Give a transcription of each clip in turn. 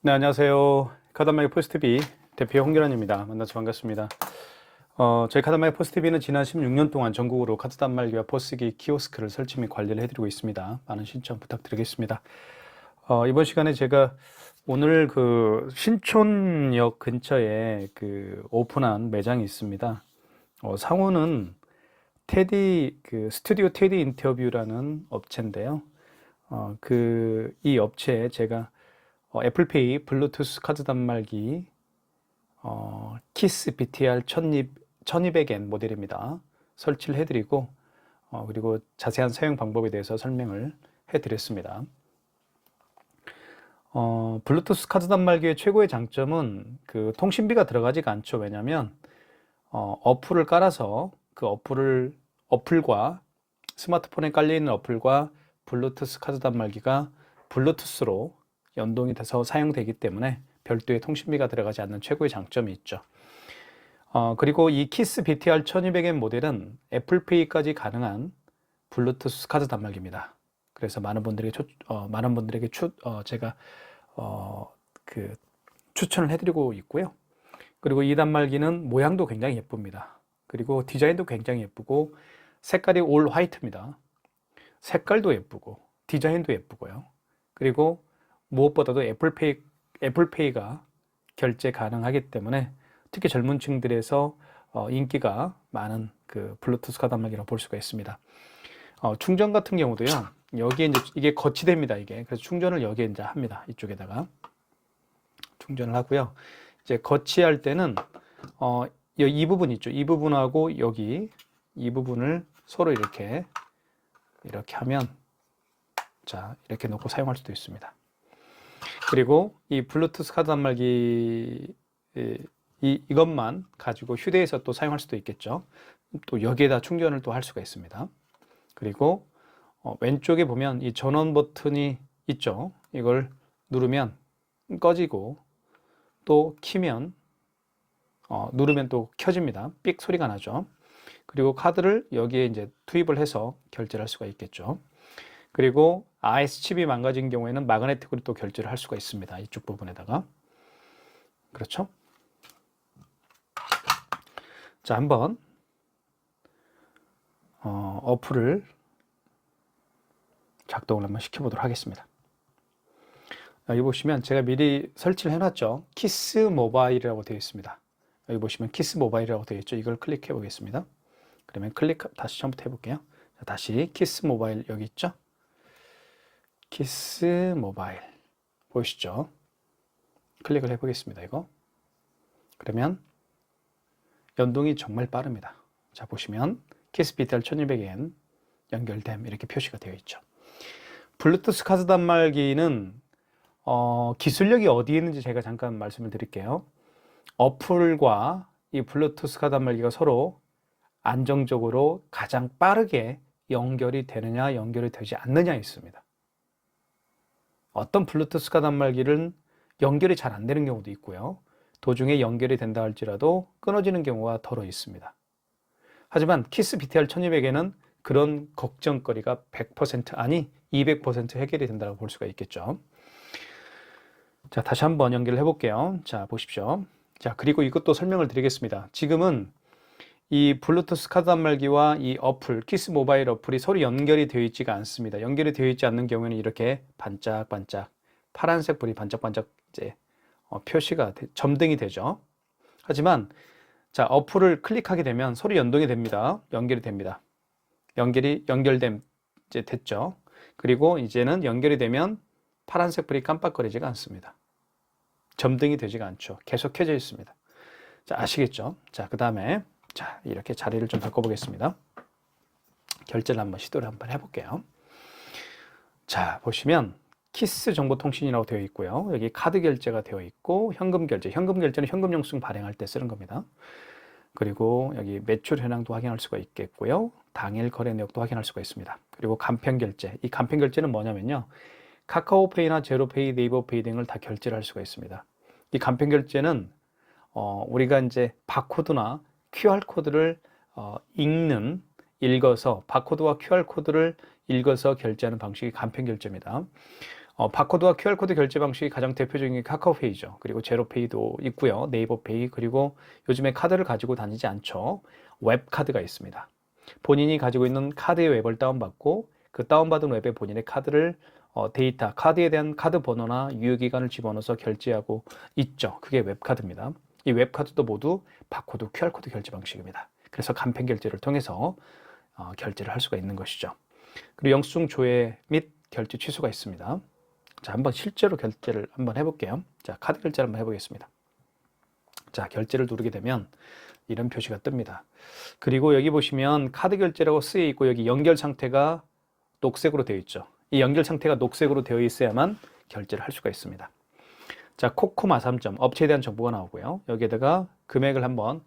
네, 안녕하세요. 카드한마이 포스트비 대표 홍길환입니다. 만나서 반갑습니다. 저희 카드한마이 포스트비는 지난 16년 동안 전국으로 카드 단말기와 포스기 키오스크를 설치 및 관리를 해드리고 있습니다. 많은 신청 부탁드리겠습니다. 이번 시간에 제가 오늘 그 신촌역 근처에 그 오픈한 매장이 있습니다. 상호는 테디 스튜디오 테디 인터뷰라는 업체인데요. 이 업체에 제가 애플페이 블루투스 카드 단말기 키스 BTR 1200N 모델입니다. 설치를 해드리고 그리고 자세한 사용 방법에 대해서 설명을 해드렸습니다. 블루투스 카드 단말기의 최고의 장점은 그 통신비가 들어가지가 않죠. 왜냐하면 어플을 깔아서 그 어플과 스마트폰에 깔려있는 어플과 블루투스 카드 단말기가 블루투스로 연동이 돼서 사용되기 때문에 별도의 통신비가 들어가지 않는 최고의 장점이 있죠. 그리고 이 키스 BTR 1200N 모델은 애플페이까지 가능한 블루투스 카드 단말기입니다. 그래서 많은 분들에게 제가 추천을 해드리고 있고요. 그리고 이 단말기는 모양도 굉장히 예쁩니다. 그리고 디자인도 굉장히 예쁘고 색깔이 올 화이트입니다. 색깔도 예쁘고 디자인도 예쁘고요. 그리고 무엇보다도 애플페이가 결제 가능하기 때문에 특히 젊은 층들에서 인기가 많은 그 블루투스 카드 단말기라고 볼 수가 있습니다. 충전 같은 경우도요. 여기에 이제 이게 거치대입니다. 이게 그래서 충전을 여기에 이제 합니다. 이쪽에다가 충전을 하고요. 이제 거치할 때는 이 부분 있죠. 이 부분하고 여기 이 부분을 서로 이렇게 하면 자 이렇게 놓고 사용할 수도 있습니다. 그리고 이 블루투스 카드 단말기 이것만 가지고 휴대해서 또 사용할 수도 있겠죠. 또 여기에다 충전을 또 할 수가 있습니다. 그리고 왼쪽에 보면 이 전원 버튼이 있죠. 이걸 누르면 꺼지고 또 키면 누르면 또 켜집니다. 삑 소리가 나죠. 그리고 카드를 여기에 이제 투입을 해서 결제를 할 수가 있겠죠. 그리고 RS 칩이 망가진 경우에는 마그네틱으로 또 결제를 할 수가 있습니다. 이쪽 부분에다가. 그렇죠? 자, 한번 어플을 작동을 한번 시켜보도록 하겠습니다. 여기 보시면 제가 미리 설치를 해놨죠. 키스 모바일이라고 되어 있습니다. 여기 보시면 키스 모바일이라고 되어 있죠. 이걸 클릭해 보겠습니다. 그러면 다시 처음부터 해볼게요. 자, 다시 키스 모바일 여기 있죠. 키스 모바일 보이시죠? 클릭을 해보겠습니다. 이거 그러면 연동이 정말 빠릅니다. 자 보시면 키스 BTR 1200N 연결됨 이렇게 표시가 되어 있죠. 블루투스 카드 단말기는 기술력이 어디에 있는지 제가 잠깐 말씀을 드릴게요. 어플과 이 블루투스 카드 단말기가 서로 안정적으로 가장 빠르게 연결이 되느냐 연결이 되지 않느냐에 있습니다. 어떤 블루투스 카드 단말기는 연결이 잘 안 되는 경우도 있고요. 도중에 연결이 된다 할지라도 끊어지는 경우가 더러 있습니다. 하지만 키스 BTR 1200에는 그런 걱정거리가 100% 아니 200% 해결이 된다고 볼 수가 있겠죠. 자, 다시 한번 연결을 해볼게요. 자, 보십시오. 자, 그리고 이것도 설명을 드리겠습니다. 지금은 이 블루투스 카드 단말기와 이 어플, 키스 모바일 어플이 서로 연결이 되어 있지가 않습니다. 연결이 되어 있지 않는 경우에는 이렇게 반짝반짝 파란색 불이 반짝반짝 이제 표시가 점등이 되죠. 하지만 자, 어플을 클릭하게 되면 서로 연동이 됩니다. 연결이 됩니다. 연결됨 이제 됐죠. 그리고 이제는 연결이 되면 파란색 불이 깜빡거리지가 않습니다. 점등이 되지가 않죠. 계속 켜져 있습니다. 자, 아시겠죠? 자, 그 다음에 자, 이렇게 자리를 좀 바꿔보겠습니다. 결제를 시도를 한번 해볼게요. 자, 보시면 키스 정보통신이라고 되어 있고요. 여기 카드 결제가 되어 있고 현금 결제는 현금 영수증 발행할 때 쓰는 겁니다. 그리고 여기 매출 현황도 확인할 수가 있겠고요. 당일 거래 내역도 확인할 수가 있습니다. 그리고 간편 결제. 이 간편 결제는 뭐냐면요. 카카오페이나 제로페이, 네이버페이 등을 다 결제를 할 수가 있습니다. 이 간편 결제는 우리가 이제 바코드나 QR코드를 읽어서 바코드와 QR코드를 읽어서 결제하는 방식이 간편 결제입니다. 바코드와 QR코드 결제 방식이 가장 대표적인 게 카카오페이죠. 그리고 제로페이도 있고요. 네이버페이, 그리고 요즘에 카드를 가지고 다니지 않죠. 웹카드가 있습니다. 본인이 가지고 있는 카드의 웹을 다운받고 그 다운받은 웹에 본인의 카드를 데이터, 카드에 대한 카드 번호나 유효기간을 집어넣어서 결제하고 있죠. 그게 웹카드입니다. 이 웹카드도 모두 바코드, QR코드 결제 방식입니다. 그래서 간편 결제를 통해서 결제를 할 수가 있는 것이죠. 그리고 영수증 조회 및 결제 취소가 있습니다. 자, 한번 실제로 결제를 한번 해볼게요. 자, 카드 결제를 한번 해보겠습니다. 자, 결제를 누르게 되면 이런 표시가 뜹니다. 그리고 여기 보시면 카드 결제라고 쓰여 있고 여기 연결 상태가 녹색으로 되어 있죠. 이 연결 상태가 녹색으로 되어 있어야만 결제를 할 수가 있습니다. 자, 코코마 3점 업체에 대한 정보가 나오고요. 여기에다가 금액을 한번,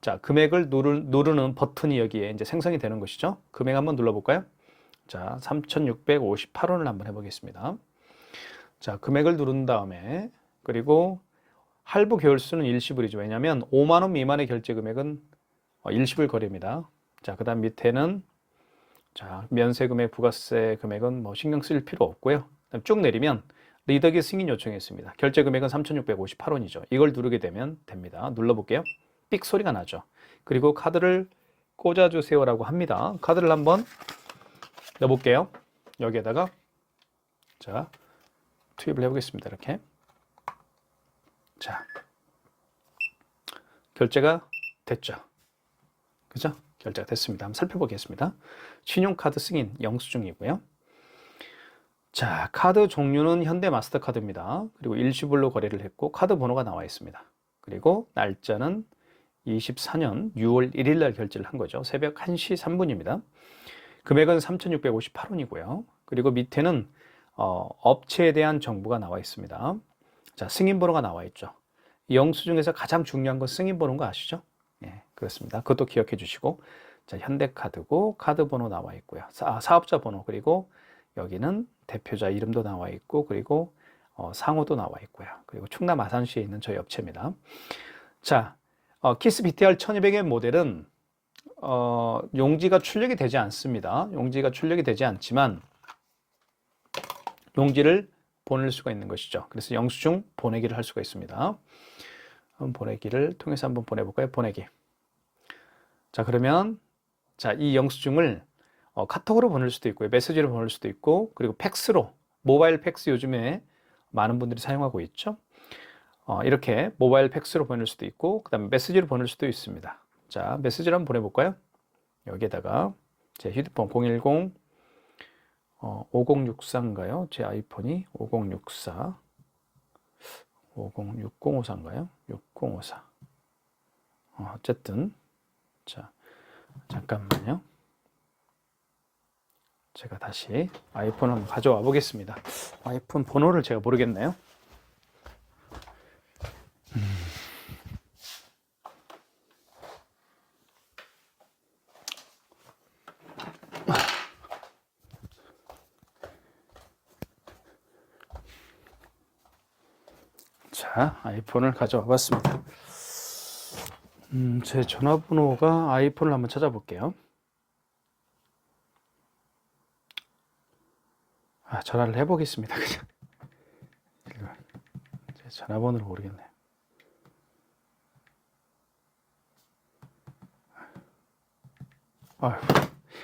자, 금액을 누르는 버튼이 여기에 이제 생성이 되는 것이죠. 금액 한번 눌러볼까요? 자, 3,658원을 한번 해보겠습니다. 자, 금액을 누른 다음에, 그리고 할부 개월수는 일시불이죠. 왜냐하면 5만 원 미만의 결제 금액은 일시불 거래입니다. 자, 그 다음 밑에는, 자, 면세 금액, 부가세 금액은 뭐 신경 쓸 필요 없고요. 쭉 내리면 리더기 승인 요청했습니다. 결제 금액은 3,658원이죠. 이걸 누르게 되면 됩니다. 눌러볼게요. 삑 소리가 나죠. 그리고 카드를 꽂아주세요라고 합니다. 카드를 한번 넣어볼게요. 여기에다가, 자, 투입을 해보겠습니다. 이렇게. 자, 결제가 됐죠. 그죠? 결제가 됐습니다. 한번 살펴보겠습니다. 신용카드 승인 영수증이고요. 자, 카드 종류는 현대 마스터카드입니다. 그리고 일시불로 거래를 했고 카드 번호가 나와 있습니다. 그리고 날짜는 24년 6월 1일 날 결제를 한 거죠. 새벽 1시 3분입니다. 금액은 3,658원이고요. 그리고 밑에는 업체에 대한 정보가 나와 있습니다. 자, 승인번호가 나와 있죠. 영수증에서 가장 중요한 건 승인번호인 거 아시죠? 예, 그렇습니다. 그것도 기억해 주시고, 자, 현대카드고 카드 번호 나와 있고요. 사업자 번호, 그리고 여기는 대표자 이름도 나와 있고, 그리고 상호도 나와 있고요. 그리고 충남 아산시에 있는 저희 업체입니다. 자, 키스 BTR 1200의 모델은 용지가 출력이 되지 않습니다. 용지가 출력이 되지 않지만 용지를 보낼 수가 있는 것이죠. 그래서 영수증 보내기를 할 수가 있습니다. 보내기를 통해서 한번 보내볼까요? 보내기. 자, 그러면, 자, 이 영수증을 카톡으로 보낼 수도 있고요. 메시지로 보낼 수도 있고, 그리고 팩스로, 모바일 팩스 요즘에 많은 분들이 사용하고 있죠. 이렇게 모바일 팩스로 보낼 수도 있고, 그 다음에 메시지로 보낼 수도 있습니다. 자, 메시지를 한번 보내볼까요? 여기에다가 제 휴대폰 010 5064인가요? 제 아이폰이 5064 6054인가요? 6054. 어쨌든, 자, 잠깐만요. 제가 다시 아이폰을 한번 가져와 보겠습니다. 아이폰 번호를 제가 모르겠네요. 자, 아이폰을 가져와 봤습니다. 제 전화번호가 아이폰을 한번 찾아볼게요. 전화를 해보겠습니다. 그냥. 제 전화번호를 모르겠네요.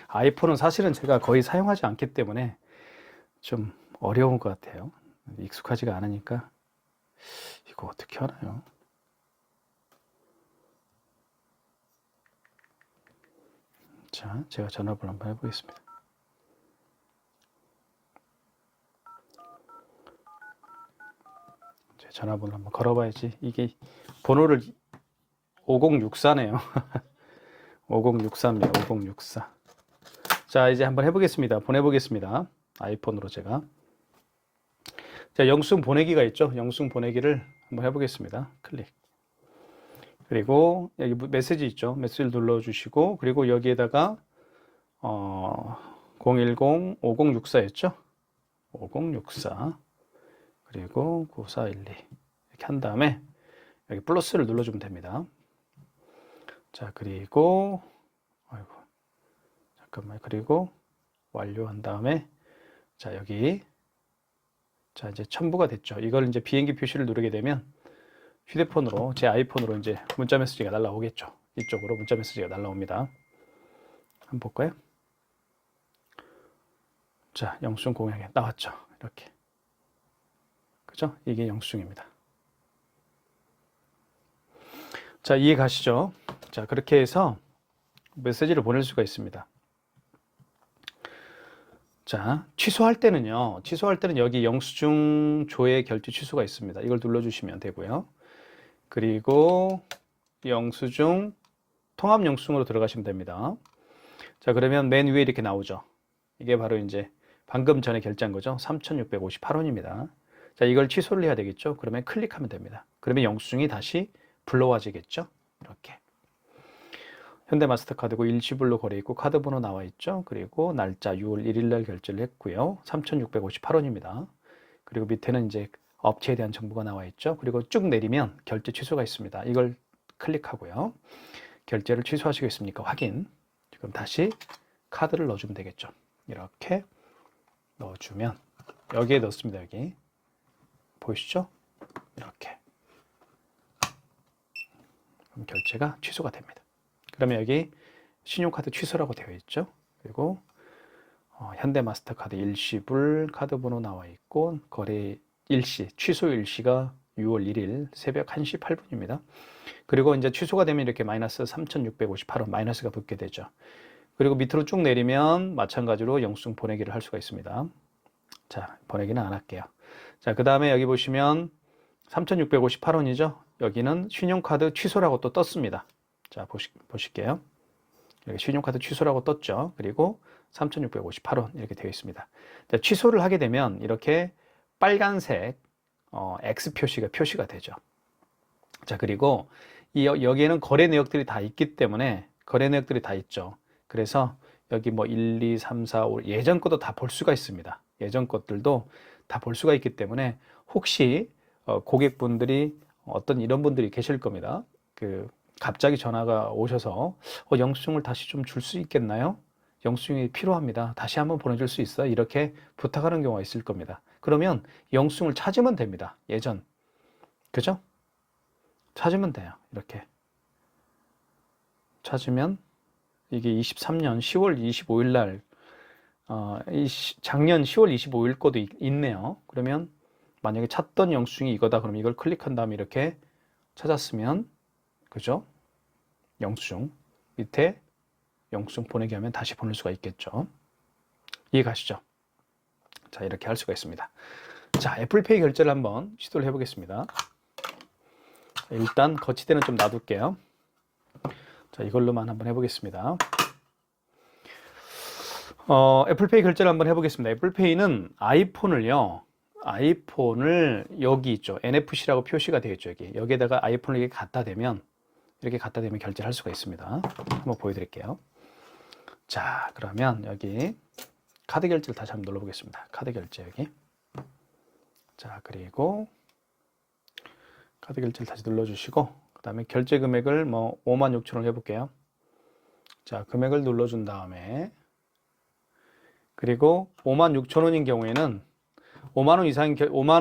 아이폰은 사실은 제가 거의 사용하지 않기 때문에 좀 어려운 것 같아요. 익숙하지가 않으니까. 이거 어떻게 하나요? 자, 제가 전화번호 한번 해보겠습니다. 제 전화번호 한번 걸어봐야지. 이게 번호를 5064네요. 5063이에요. 5064. 자, 이제 한번 해보겠습니다. 보내보겠습니다. 아이폰으로 제가. 자, 영수증 보내기가 있죠. 영수증 보내기를 한번 해보겠습니다. 클릭. 그리고 여기 메시지 있죠. 메시지를 눌러주시고, 그리고 여기에다가 010 5064였죠. 5064 그리고 9412 이렇게 한 다음에 여기 플러스를 눌러주면 됩니다. 자, 그리고 아이고 잠깐만, 그리고 완료한 다음에 자, 여기 자, 이제 첨부가 됐죠. 이걸 이제 비행기 표시를 누르게 되면 휴대폰으로, 제 아이폰으로 이제 문자 메시지가 날라오겠죠. 이쪽으로 문자 메시지가 날라옵니다. 한번 볼까요? 자, 영수증 공유하게 나왔죠. 이렇게. 그죠? 이게 영수증입니다. 자, 이해 가시죠? 자, 그렇게 해서 메시지를 보낼 수가 있습니다. 자, 취소할 때는 여기 영수증 조회 결제 취소가 있습니다. 이걸 눌러주시면 되고요. 그리고 영수증, 통합 영수증으로 들어가시면 됩니다. 자, 그러면 맨 위에 이렇게 나오죠. 이게 바로 이제 방금 전에 결제한 거죠. 3,658원입니다. 자, 이걸 취소를 해야 되겠죠. 그러면 클릭하면 됩니다. 그러면 영수증이 다시 불러와지겠죠. 이렇게. 현대마스터카드고 일시불로 거래했고 카드 번호 나와 있죠. 그리고 날짜 6월 1일 날 결제를 했고요. 3,658원입니다. 그리고 밑에는 이제 업체에 대한 정보가 나와 있죠. 그리고 쭉 내리면 결제 취소가 있습니다. 이걸 클릭하고요. 결제를 취소하시겠습니까? 확인. 지금 다시 카드를 넣어주면 되겠죠. 이렇게 넣어주면 여기에 넣습니다. 여기 보이시죠? 이렇게. 그럼 결제가 취소가 됩니다. 그러면 여기 신용카드 취소라고 되어 있죠. 그리고 현대마스터카드 일시불 카드 번호 나와 있고 거래 일시, 취소 일시가 6월 1일 새벽 1시 8분입니다. 그리고 이제 취소가 되면 이렇게 마이너스 3,658원 마이너스가 붙게 되죠. 그리고 밑으로 쭉 내리면 마찬가지로 영수증 보내기를 할 수가 있습니다. 자, 보내기는 안 할게요. 자, 그 다음에 여기 보시면 3,658원이죠. 여기는 신용카드 취소라고 또 떴습니다. 자, 보실게요. 여기 신용카드 취소라고 떴죠. 그리고 3,658원 이렇게 되어 있습니다. 자, 취소를 하게 되면 이렇게 빨간색 X 표시가 되죠. 자, 그리고 여기에는 거래 내역들이 다 있기 때문에 거래 내역들이 다 있죠. 그래서 여기 뭐 1, 2, 3, 4, 5 예전 것도 다 볼 수가 있습니다. 예전 것들도 다 볼 수가 있기 때문에 혹시 고객분들이 어떤 이런 분들이 계실 겁니다. 갑자기 전화가 오셔서 영수증을 다시 좀 줄 수 있겠나요? 영수증이 필요합니다. 다시 한번 보내줄 수 있어요? 이렇게 부탁하는 경우가 있을 겁니다. 그러면 영수증을 찾으면 됩니다. 예전. 그죠? 찾으면 돼요. 이렇게. 찾으면 이게 23년 10월 25일 날 작년 10월 25일 거도 있네요. 그러면 만약에 찾던 영수증이 이거다 그러면 이걸 클릭한 다음에 이렇게 찾았으면 그죠? 영수증 밑에 영수증 보내기 하면 다시 보낼 수가 있겠죠. 이해 가시죠? 자, 이렇게 할 수가 있습니다. 자, 애플페이 결제를 한번 시도를 해보겠습니다. 일단 거치대는 좀 놔둘게요. 자, 이걸로만 한번 해보겠습니다. 애플페이 결제를 한번 해보겠습니다. 애플페이는 아이폰을 여기 있죠. NFC라고 표시가 되어 있죠. 여기에다가 아이폰을 이렇게 갖다 대면 결제를 할 수가 있습니다. 한번 보여드릴게요. 자, 그러면 여기 카드 결제를 다시 한번 눌러보겠습니다. 카드 결제 여기. 자, 그리고 카드 결제를 다시 눌러주시고 그 다음에 결제 금액을 뭐 56,000원 해볼게요. 자, 금액을 눌러준 다음에 그리고 56,000원인 경우에는 5만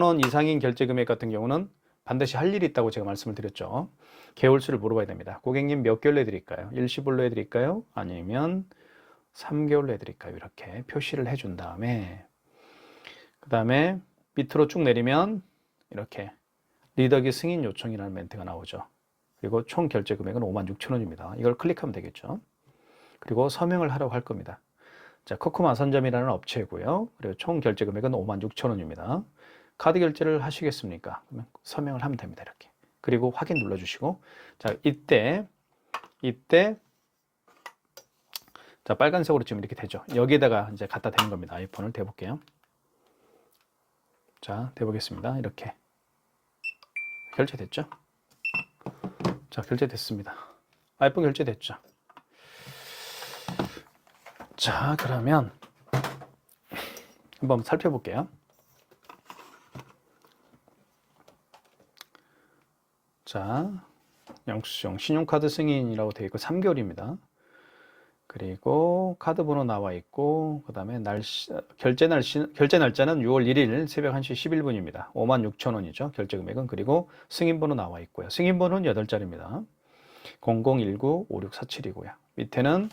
원 이상인 결제 금액 같은 경우는 반드시 할 일이 있다고 제가 말씀을 드렸죠. 개월수를 물어봐야 됩니다. 고객님 몇 개월로 해드릴까요? 일시불로 해드릴까요? 아니면 3개월로 해드릴까요? 이렇게 표시를 해준 다음에 그 다음에 밑으로 쭉 내리면 이렇게 리더기 승인 요청이라는 멘트가 나오죠. 그리고 총 결제 금액은 56,000원입니다. 이걸 클릭하면 되겠죠. 그리고 서명을 하라고 할 겁니다. 자, 코코마 선점이라는 업체고요. 그리고 총 결제 금액은 56,000원입니다. 카드 결제를 하시겠습니까? 그러면 서명을 하면 됩니다. 이렇게. 그리고 확인 눌러주시고, 자, 이때, 자, 빨간색으로 지금 이렇게 되죠. 여기에다가 이제 갖다 대는 겁니다. 아이폰을 대볼게요. 자, 대보겠습니다. 이렇게. 결제됐죠? 자, 결제됐습니다. 아이폰 결제됐죠? 자, 그러면 한번 살펴볼게요. 자, 영수증 신용카드 승인이라고 되어 있고 3개월입니다. 그리고 카드 번호 나와 있고, 그 다음에 결제 날짜는 6월 1일 새벽 1시 11분입니다. 56,000원이죠. 결제 금액은. 그리고 승인 번호 나와 있고요. 승인 번호는 8자리입니다. 0019-5647이고요. 밑에는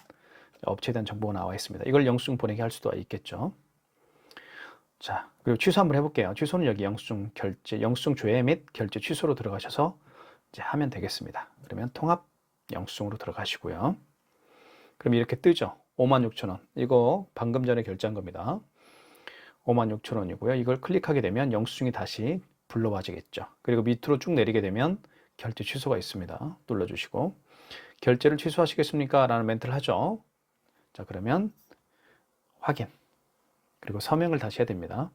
업체에 대한 정보가 나와 있습니다. 이걸 영수증 보내게 할 수도 있겠죠. 자, 그리고 취소 한번 해볼게요. 취소는 여기 영수증 결제, 영수증 조회 및 결제 취소로 들어가셔서 이제 하면 되겠습니다. 그러면 통합 영수증으로 들어가시고요. 그럼 이렇게 뜨죠. 56,000원. 이거 방금 전에 결제한 겁니다. 56,000원이고요. 이걸 클릭하게 되면 영수증이 다시 불러와지겠죠. 그리고 밑으로 쭉 내리게 되면 결제 취소가 있습니다. 눌러주시고 결제를 취소하시겠습니까? 라는 멘트를 하죠. 자, 그러면 확인. 그리고 서명을 다시 해야 됩니다.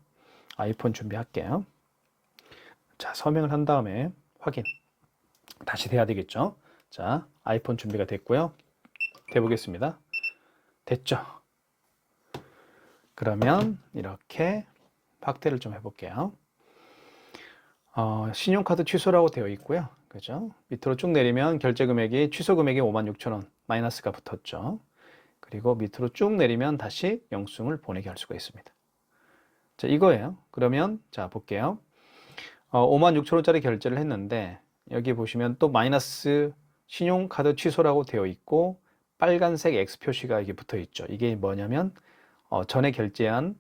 아이폰 준비할게요. 자, 서명을 한 다음에 확인. 다시 돼야 되겠죠. 자, 아이폰 준비가 됐고요. 돼보겠습니다. 됐죠? 그러면 이렇게 확대를 좀 해볼게요. 신용카드 취소라고 되어 있고요. 그죠? 밑으로 쭉 내리면 결제 금액이 취소 금액이 56,000원 마이너스가 붙었죠. 그리고 밑으로 쭉 내리면 다시 영수증을 보내게 할 수가 있습니다. 자, 이거예요. 그러면 자, 볼게요. 56,000원짜리 결제를 했는데 여기 보시면 또 마이너스 신용카드 취소라고 되어 있고 빨간색 X 표시가 이게 붙어 있죠. 이게 뭐냐면 전에 결제한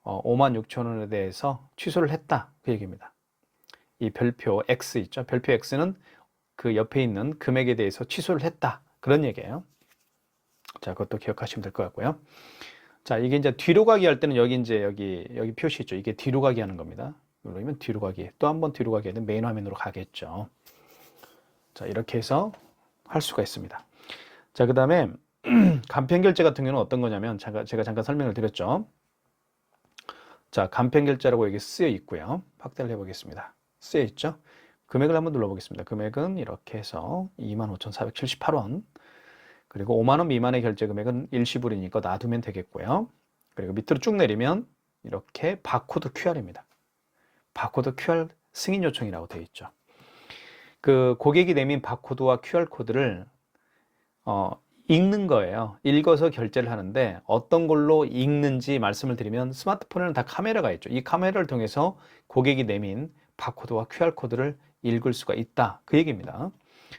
56,000원에 대해서 취소를 했다. 그 얘기입니다. 이 별표 X 있죠. 별표 X는 그 옆에 있는 금액에 대해서 취소를 했다. 그런 얘기예요. 자, 그것도 기억하시면 될 것 같고요. 자, 이게 이제 뒤로 가기 할 때는 여기 이제 여기 표시 있죠. 이게 뒤로 가기 하는 겁니다. 누르면 뒤로 가기. 또 한 번 뒤로 가게 되면 메인 화면으로 가겠죠. 자, 이렇게 해서 할 수가 있습니다. 자, 그 다음에 간편결제 같은 경우는 어떤 거냐면 제가 잠깐 설명을 드렸죠. 자, 간편결제라고 여기 쓰여 있고요. 확대를 해보겠습니다. 쓰여 있죠. 금액을 한번 눌러보겠습니다. 금액은 이렇게 해서 25,478원. 그리고 5만 원 미만의 결제 금액은 일시불이니까 놔두면 되겠고요. 그리고 밑으로 쭉 내리면 이렇게 바코드 QR입니다. 바코드 QR 승인 요청이라고 되어 있죠. 그 고객이 내민 바코드와 QR 코드를 읽는 거예요. 읽어서 결제를 하는데 어떤 걸로 읽는지 말씀을 드리면 스마트폰에는 다 카메라가 있죠. 이 카메라를 통해서 고객이 내민 바코드와 QR 코드를 읽을 수가 있다. 그 얘기입니다.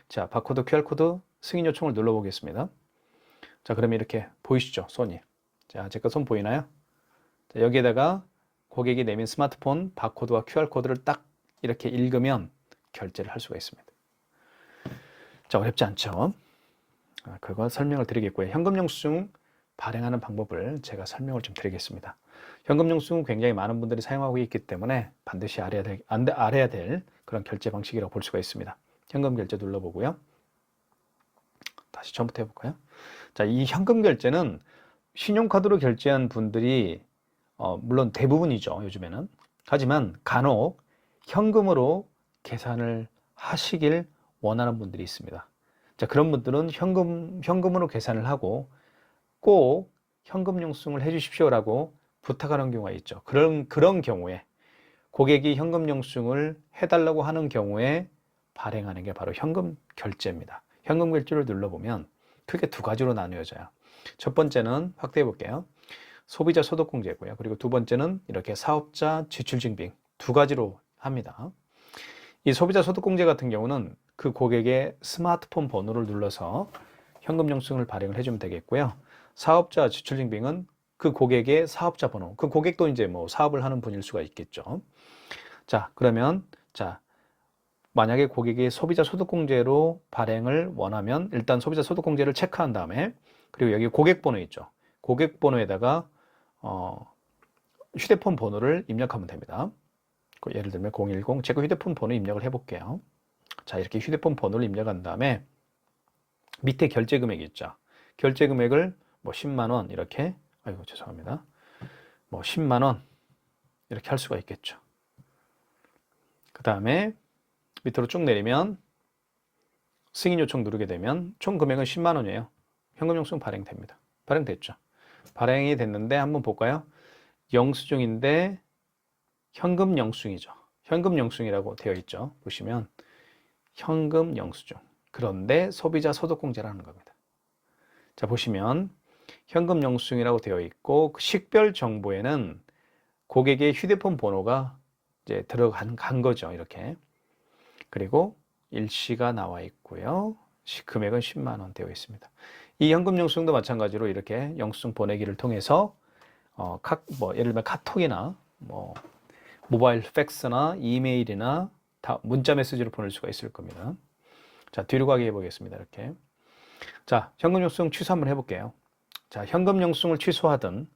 자, 바코드 QR 코드 승인 요청을 눌러보겠습니다. 자, 그러면 이렇게 보이시죠? 손이. 자, 제 거 손 보이나요? 자, 여기에다가 고객이 내민 스마트폰 바코드와 QR 코드를 딱 이렇게 읽으면 결제를 할 수가 있습니다. 자, 어렵지 않죠? 그거 설명을 드리겠고요. 현금 영수증 발행하는 방법을 제가 설명을 좀 드리겠습니다. 현금 영수증은 굉장히 많은 분들이 사용하고 있기 때문에 반드시 알아야 될 그런 결제 방식이라고 볼 수가 있습니다. 현금 결제 눌러보고요. 다시 처음부터 해볼까요? 자, 이 현금 결제는 신용카드로 결제한 분들이 물론 대부분이죠, 요즘에는. 하지만 간혹 현금으로 계산을 하시길 원하는 분들이 있습니다. 자, 그런 분들은 현금으로 계산을 하고 꼭 현금 영수증을 해주십시오라고 부탁하는 경우가 있죠. 그런 경우에 고객이 현금 영수증을 해달라고 하는 경우에 발행하는 게 바로 현금 결제입니다. 현금 결제를 눌러보면 크게 두 가지로 나누어져요. 첫 번째는 확대해 볼게요. 소비자 소득공제고요. 그리고 두 번째는 이렇게 사업자 지출증빙 두 가지로 합니다. 이 소비자 소득공제 같은 경우는 그 고객의 스마트폰 번호를 눌러서 현금 영수증을 발행을 해주면 되겠고요. 사업자 지출증빙은 그 고객의 사업자 번호, 그 고객도 이제 뭐 사업을 하는 분일 수가 있겠죠. 자, 그러면 자, 만약에 고객이 소비자 소득공제로 발행을 원하면 일단 소비자 소득공제를 체크한 다음에 그리고 여기 고객번호 있죠. 고객번호에다가 휴대폰 번호를 입력하면 됩니다. 예를 들면 010, 제가 휴대폰 번호 입력을 해볼게요. 자, 이렇게 휴대폰 번호를 입력한 다음에 밑에 결제 금액이 있죠. 결제 금액을 뭐 10만 원 이렇게, 아이고 죄송합니다. 뭐 10만 원 이렇게 할 수가 있겠죠. 그 다음에 밑으로 쭉 내리면 승인 요청 누르게 되면 총 금액은 10만 원이에요. 현금 영수증 발행됩니다. 발행됐죠. 발행이 됐는데 한번 볼까요? 영수증인데 현금 영수증이죠. 현금 영수증이라고 되어 있죠. 보시면 현금 영수증. 그런데 소비자 소득공제라는 겁니다. 자, 보시면 현금 영수증이라고 되어 있고 그 식별 정보에는 고객의 휴대폰 번호가 이제 들어간 거죠. 이렇게. 그리고 일시가 나와 있고요. 금액은 10만 원 되어 있습니다. 이 현금 영수증도 마찬가지로 이렇게 영수증 보내기를 통해서 예를 들면 카톡이나 뭐 모바일 팩스나 이메일이나 다 문자 메시지로 보낼 수가 있을 겁니다. 자, 뒤로 가게 해보겠습니다. 이렇게. 자, 현금 영수증 취소 한번 해볼게요. 자, 현금 영수증을 취소하든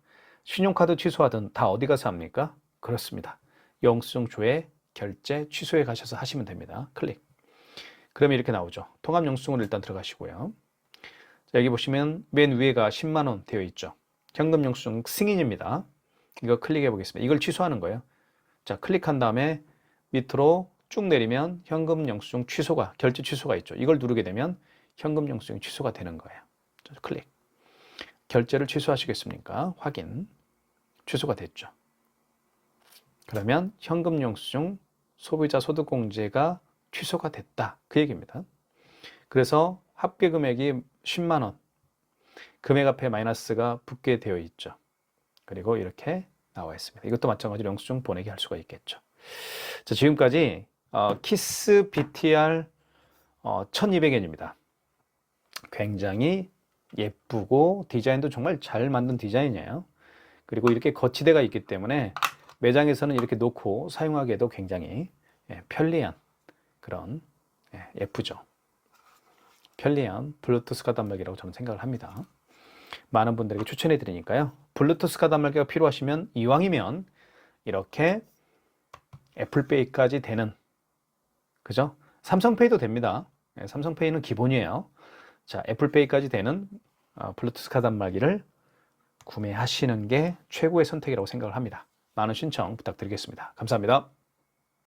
신용카드 취소하든 다 어디 가서 합니까? 그렇습니다. 영수증조회 결제 취소에 가셔서 하시면 됩니다. 클릭. 그러면 이렇게 나오죠. 통합 영수증으로 일단 들어가시고요. 자, 여기 보시면 맨 위에가 10만 원 되어 있죠. 현금 영수증 승인입니다. 이거 클릭해 보겠습니다. 이걸 취소하는 거예요. 자, 클릭한 다음에 밑으로 쭉 내리면 현금 영수증 취소가, 결제 취소가 있죠. 이걸 누르게 되면 현금 영수증 취소가 되는 거예요. 자, 클릭. 결제를 취소하시겠습니까? 확인. 취소가 됐죠. 그러면 현금 영수증 소비자 소득공제가 취소가 됐다. 그 얘기입니다. 그래서 합계 금액이 10만 원. 금액 앞에 마이너스가 붙게 되어 있죠. 그리고 이렇게 나와 있습니다. 이것도 마찬가지로 영수증 보내기 할 수가 있겠죠. 자, 지금까지 키스 BTR 1200엔입니다. 굉장히 예쁘고 디자인도 정말 잘 만든 디자인이에요. 그리고 이렇게 거치대가 있기 때문에 매장에서는 이렇게 놓고 사용하기에도 굉장히 편리한 그런 예쁘죠. 편리한 블루투스 카단말기라고 저는 생각을 합니다. 많은 분들에게 추천해 드리니까요. 블루투스 카단말기가 필요하시면 이왕이면 이렇게 애플페이까지 되는, 그죠? 삼성페이도 됩니다. 삼성페이는 기본이에요. 자, 애플페이까지 되는 블루투스 카단말기를 구매하시는 게 최고의 선택이라고 생각을 합니다. 많은 신청 부탁드리겠습니다. 감사합니다.